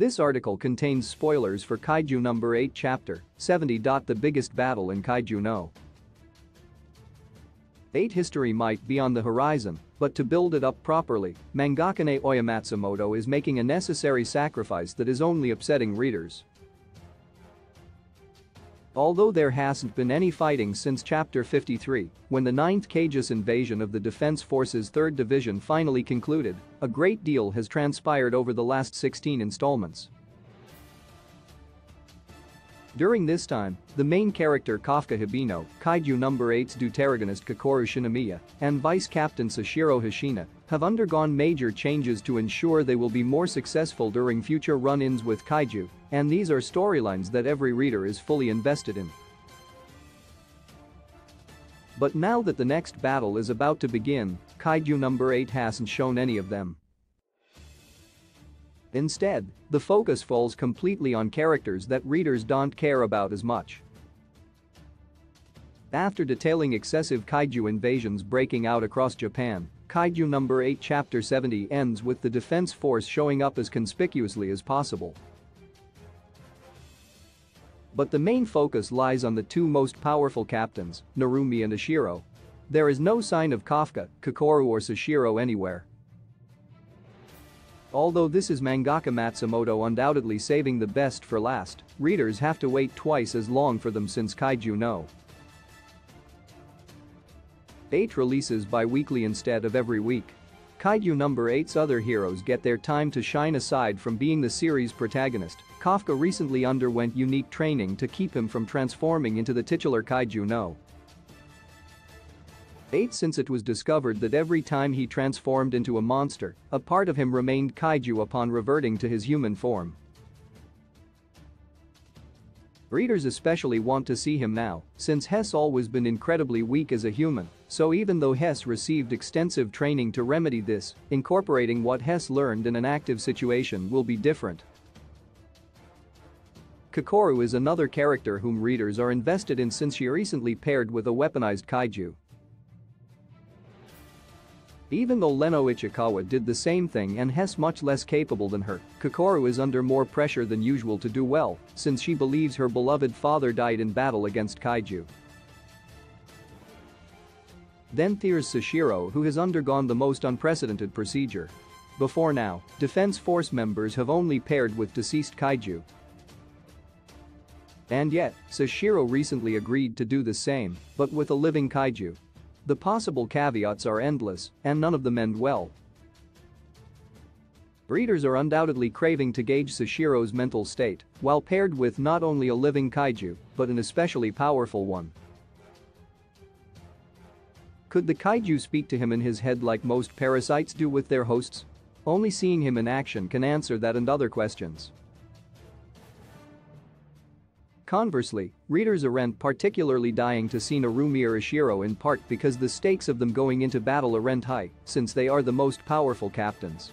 This article contains spoilers for Kaiju number 8 chapter 70. The biggest battle in Kaiju no. 8 history might be on the horizon, but to build it up properly, mangaka Naoya Matsumoto is making a necessary sacrifice that is only upsetting readers. Although there hasn't been any fighting since chapter 53, when the 9th Kaiju invasion of the Defense Force's 3rd Division finally concluded, a great deal has transpired over the last 16 installments. During this time, the main character Kafka Hibino, Kaiju number 8's deuteragonist Kakoru Shinomiya, and Vice Captain Sashiro Hashina have undergone major changes to ensure they will be more successful during future run-ins with Kaiju, and these are storylines that every reader is fully invested in. But now that the next battle is about to begin, Kaiju number 8 hasn't shown any of them. Instead, the focus falls completely on characters that readers don't care about as much. After detailing excessive Kaiju invasions breaking out across Japan, Kaiju number 8 chapter 70 ends with the Defense Force showing up as conspicuously as possible. But the main focus lies on the two most powerful captains, Narumi and Ishiro. There is no sign of Kafka, Kakoru or Sashiro anywhere. Although this is mangaka Matsumoto undoubtedly saving the best for last, readers have to wait twice as long for them since Kaiju no. 8 releases bi-weekly instead of every week. Kaiju number 8's other heroes get their time to shine. Aside from being the series' protagonist, Kafka recently underwent unique training to keep him from transforming into the titular Kaiju no. 8 since it was discovered that every time he transformed into a monster, a part of him remained Kaiju upon reverting to his human form. Readers especially want to see him now, since Hess always been incredibly weak as a human, so even though Hess received extensive training to remedy this, incorporating what Hess learned in an active situation will be different. Kakoru is another character whom readers are invested in since she recently paired with a weaponized Kaiju. Even though Leno Ichikawa did the same thing and Hess much less capable than her, Kakoru is under more pressure than usual to do well, since she believes her beloved father died in battle against Kaiju. Then there's Sashiro, who has undergone the most unprecedented procedure. Before now, Defense Force members have only paired with deceased Kaiju. And yet, Sashiro recently agreed to do the same, but with a living Kaiju. The possible caveats are endless, and none of them end well. Readers are undoubtedly craving to gauge Sashiro's mental state, while paired with not only a living Kaiju, but an especially powerful one. Could the Kaiju speak to him in his head like most parasites do with their hosts? Only seeing him in action can answer that and other questions. Conversely, readers aren't particularly dying to see Narumi or Ishiro, in part because the stakes of them going into battle aren't high, since they are the most powerful captains.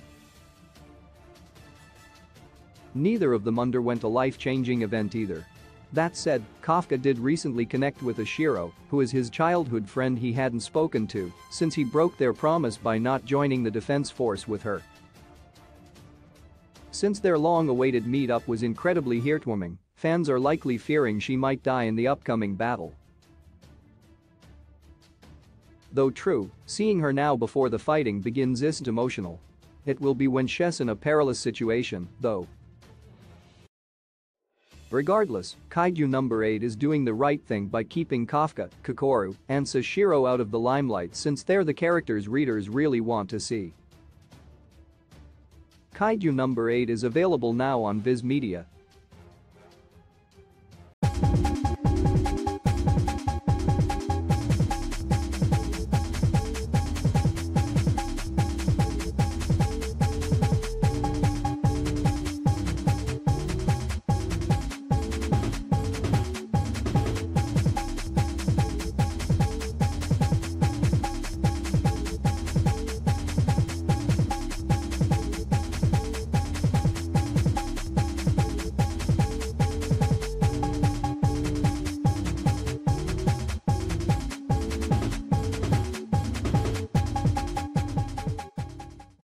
Neither of them underwent a life-changing event either. That said, Kafka did recently connect with Ishiro, who is his childhood friend he hadn't spoken to since he broke their promise by not joining the Defense Force with her. Since their long-awaited meet-up was incredibly heartwarming, fans are likely fearing she might die in the upcoming battle. Though true, seeing her now before the fighting begins isn't emotional. It will be when she's in a perilous situation, though. Regardless, Kaiju number 8 is doing the right thing by keeping Kafka, Kakoru, and Sashiro out of the limelight since they're the characters readers really want to see. Kaiju number 8 is available now on Viz Media,